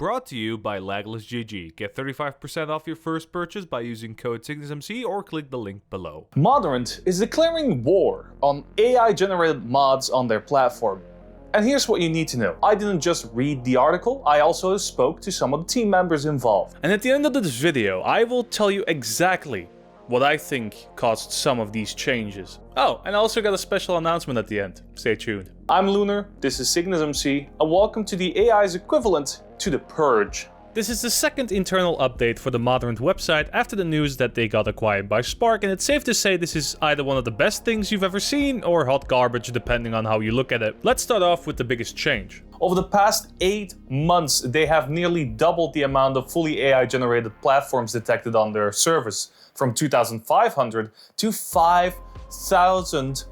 Brought to you by LaglessGG. Get 35% off your first purchase by using code CygnusMC or click the link below. Modrinth is declaring war on AI-generated mods on their platform. And here's what you need to know. I didn't just read the article, I also spoke to some of the team members involved. And at the end of this video, I will tell you exactly what I think caused some of these changes. Oh, and I also got a special announcement at the end. Stay tuned. I'm Lunar, this is CygnusMC, and welcome to the AI's equivalent to the Purge. This is the second internal update for the Modrinth website after the news that they got acquired by Spark, and it's safe to say this is either one of the best things you've ever seen or hot garbage depending on how you look at it. Let's start off with the biggest change. Over the past 8 months, they have nearly doubled the amount of fully AI-generated platforms detected on their service, from 2,500 to 5,000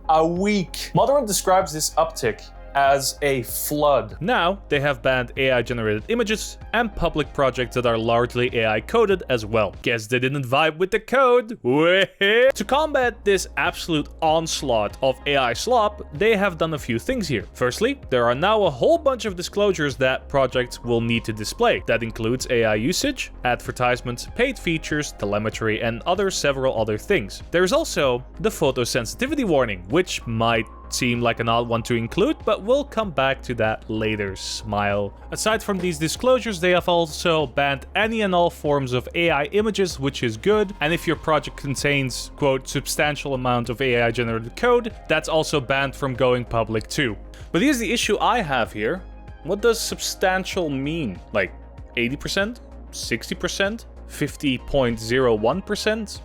a week. Modrinth describes this uptick as a flood. Now, they have banned AI-generated images and public projects that are largely AI-coded as well. Guess they didn't vibe with the code. To combat this absolute onslaught of AI slop, they have done a few things here. Firstly, there are now a whole bunch of disclosures that projects will need to display. That includes AI usage, advertisements, paid features, telemetry, and several other things. There's also the photosensitivity warning, which might seem like an odd one to include, but we'll come back to that later, smile. Aside from these disclosures, they have also banned any and all forms of AI images, which is good, and if your project contains, quote, substantial amount of AI generated code, that's also banned from going public too. But here's the issue I have here. What does substantial mean? Like 80%? 60%? 50.01%?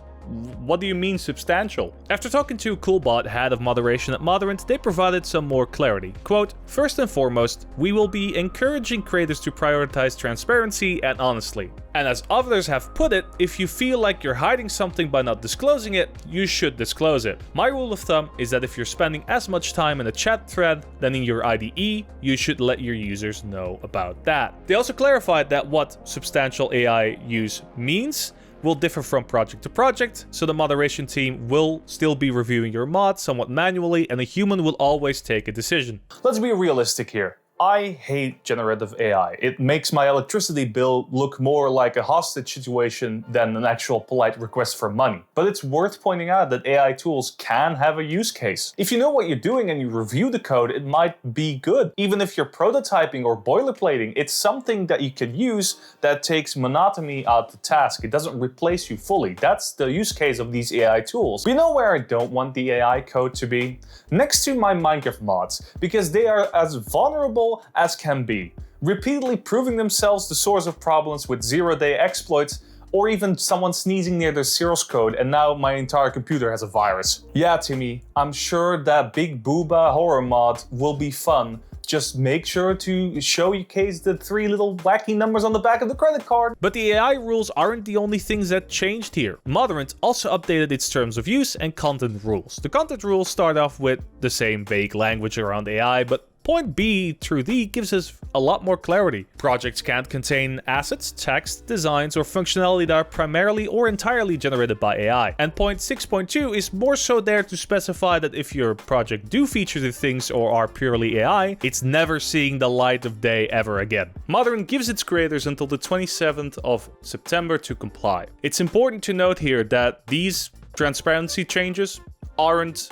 What do you mean substantial? After talking to Coolbot, head of moderation at Modrinth, they provided some more clarity. Quote, first and foremost, we will be encouraging creators to prioritize transparency and honesty. And as others have put it, if you feel like you're hiding something by not disclosing it, you should disclose it. My rule of thumb is that if you're spending as much time in a chat thread than in your IDE, you should let your users know about that. They also clarified that what substantial AI use means will differ from project to project, so the moderation team will still be reviewing your mod somewhat manually, and a human will always take a decision. Let's be realistic here. I hate generative AI. It makes my electricity bill look more like a hostage situation than an actual polite request for money. But it's worth pointing out that AI tools can have a use case. If you know what you're doing and you review the code, it might be good. Even if you're prototyping or boilerplating, it's something that you can use that takes monotony out the task. It doesn't replace you fully. That's the use case of these AI tools. But you know where I don't want the AI code to be? Next to my Minecraft mods, because they are as vulnerable as can be, repeatedly proving themselves the source of problems with zero-day exploits, or even someone sneezing near their source code and now my entire computer has a virus. Yeah, Timmy, I'm sure that Big Booba horror mod will be fun. Just make sure to showcase the 3 little wacky numbers on the back of the credit card. But the AI rules aren't the only things that changed here. Modrinth also updated its terms of use and content rules. The content rules start off with the same vague language around AI, but Point B through D gives us a lot more clarity. Projects can't contain assets, text, designs, or functionality that are primarily or entirely generated by AI. And point 6.2 is more so there to specify that if your project do feature the things or are purely AI, it's never seeing the light of day ever again. Modrinth gives its creators until the 27th of September to comply. It's important to note here that these transparency changes aren't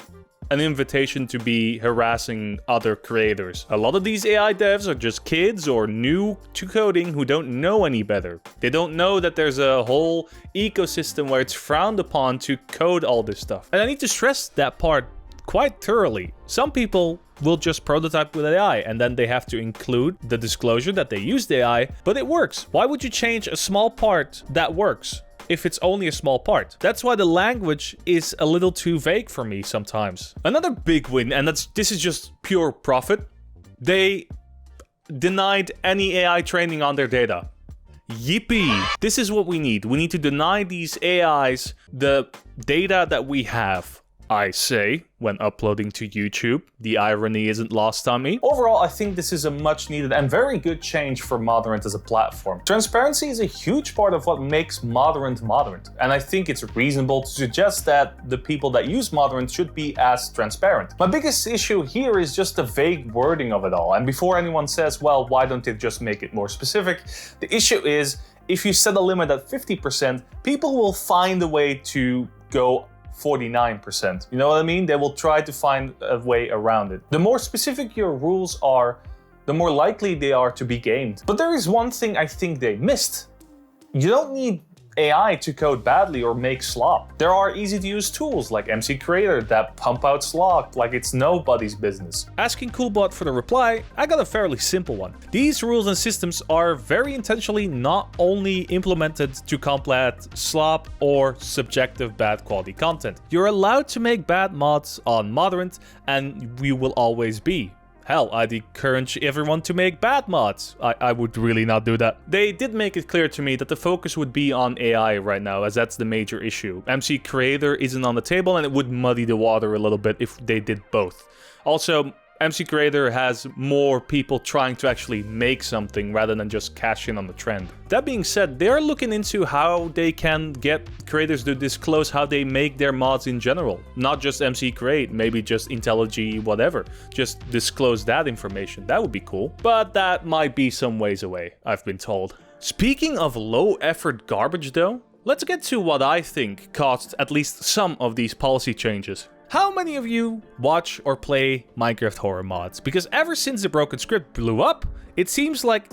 an invitation to be harassing other creators. A lot of these AI devs are just kids or new to coding who don't know any better. They don't know that there's a whole ecosystem where it's frowned upon to code all this stuff. And I need to stress that part quite thoroughly. Some people will just prototype with AI and then they have to include the disclosure that they used AI, but it works. Why would you change a small part that works if it's only a small part? That's why the language is a little too vague for me sometimes. Another big win, and this is just pure profit, they denied any AI training on their data. Yippee! This is what we need. We need to deny these AIs the data that we have I say, when uploading to YouTube. The irony isn't lost on me. Overall, I think this is a much needed and very good change for Modrinth as a platform. Transparency is a huge part of what makes Modrinth Modrinth, and I think it's reasonable to suggest that the people that use Modrinth should be as transparent. My biggest issue here is just the vague wording of it all, and before anyone says, well, why don't they just make it more specific? The issue is, if you set a limit at 50%, people will find a way to go 49%. You know what I mean? They will try to find a way around it. The more specific your rules are, the more likely they are to be gamed. But there is one thing I think they missed. You don't need AI to code badly or make slop. There are easy-to-use tools like MC Creator that pump out slop like it's nobody's business. Asking Coolbot for the reply, I got a fairly simple one. These rules and systems are very intentionally not only implemented to combat slop or subjective bad quality content. You're allowed to make bad mods on Modrinth, and we will always be. Hell, I'd encourage everyone to make bad mods. I would really not do that. They did make it clear to me that the focus would be on AI right now, as that's the major issue. MC Creator isn't on the table, and it would muddy the water a little bit if they did both. Also, MC Creator has more people trying to actually make something rather than just cash in on the trend. That being said, they're looking into how they can get creators to disclose how they make their mods in general. Not just MC Create, maybe just IntelliJ, whatever. Just disclose that information. That would be cool. But that might be some ways away, I've been told. Speaking of low effort garbage though, let's get to what I think caused at least some of these policy changes. How many of you watch or play Minecraft horror mods? Because ever since the broken script blew up, it seems like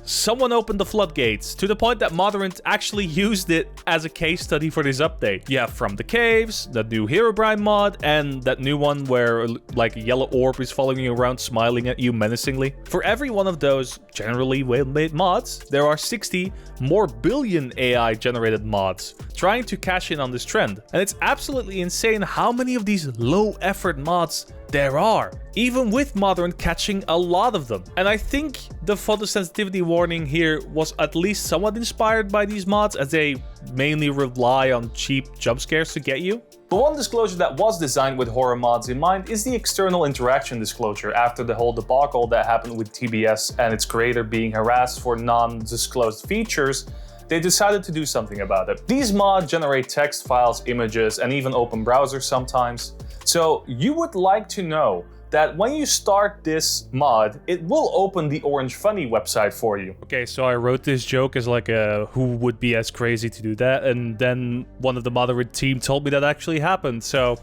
someone opened the floodgates to the point that Modrinth actually used it as a case study for this update. You have From the Caves, the new Herobrine mod, and that new one where like a yellow orb is following you around smiling at you menacingly. For every one of those generally well-made mods, there are 60 more billion AI generated mods trying to cash in on this trend. And it's absolutely insane how many of these low effort mods there are, even with Modrinth catching a lot of them. And I think the photosensitivity warning here was at least somewhat inspired by these mods, as they mainly rely on cheap jump scares to get you. But one disclosure that was designed with horror mods in mind is the external interaction disclosure after the whole debacle that happened with TBS and its creator being harassed for non-disclosed features. They decided to do something about it. These mods generate text files, images, and even open browsers sometimes. So you would like to know that when you start this mod, it will open the Orange Funny website for you. Okay, so I wrote this joke as like a who would be as crazy to do that, and then one of the Modrinth team told me that actually happened, so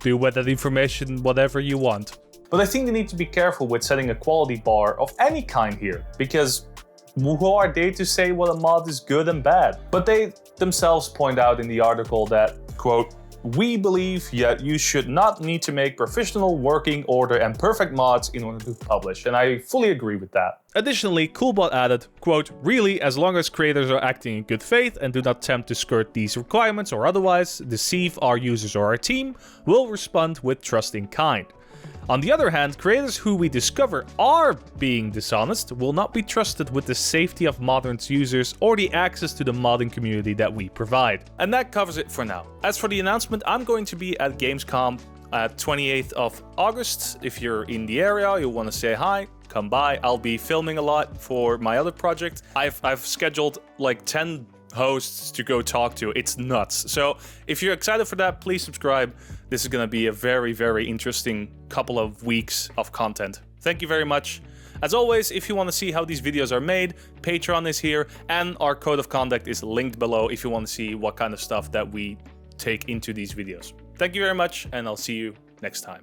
do with that information whatever you want. But I think they need to be careful with setting a quality bar of any kind here, because who are they to say what a mod is good and bad? But they themselves point out in the article that, quote, "We believe yet you should not need to make professional working order and perfect mods in order to publish." And I fully agree with that. Additionally, Coolbot added, quote, "Really, as long as creators are acting in good faith and do not attempt to skirt these requirements or otherwise deceive our users or our team, we'll respond with trust in kind. On the other hand, creators who we discover are being dishonest will not be trusted with the safety of Modrinth's users or the access to the modding community that we provide." And that covers it for now. As for the announcement, I'm going to be at Gamescom at 28th of August. If you're in the area, you want to say hi, come by. I'll be filming a lot for my other project. I've scheduled like 10 hosts to go talk to. It's nuts. So if you're excited for that, please subscribe. This is going to be a very, very interesting couple of weeks of content. Thank you very much. As always, if you want to see how these videos are made, Patreon is here, and our code of conduct is linked below if you want to see what kind of stuff that we take into these videos. Thank you very much, and I'll see you next time.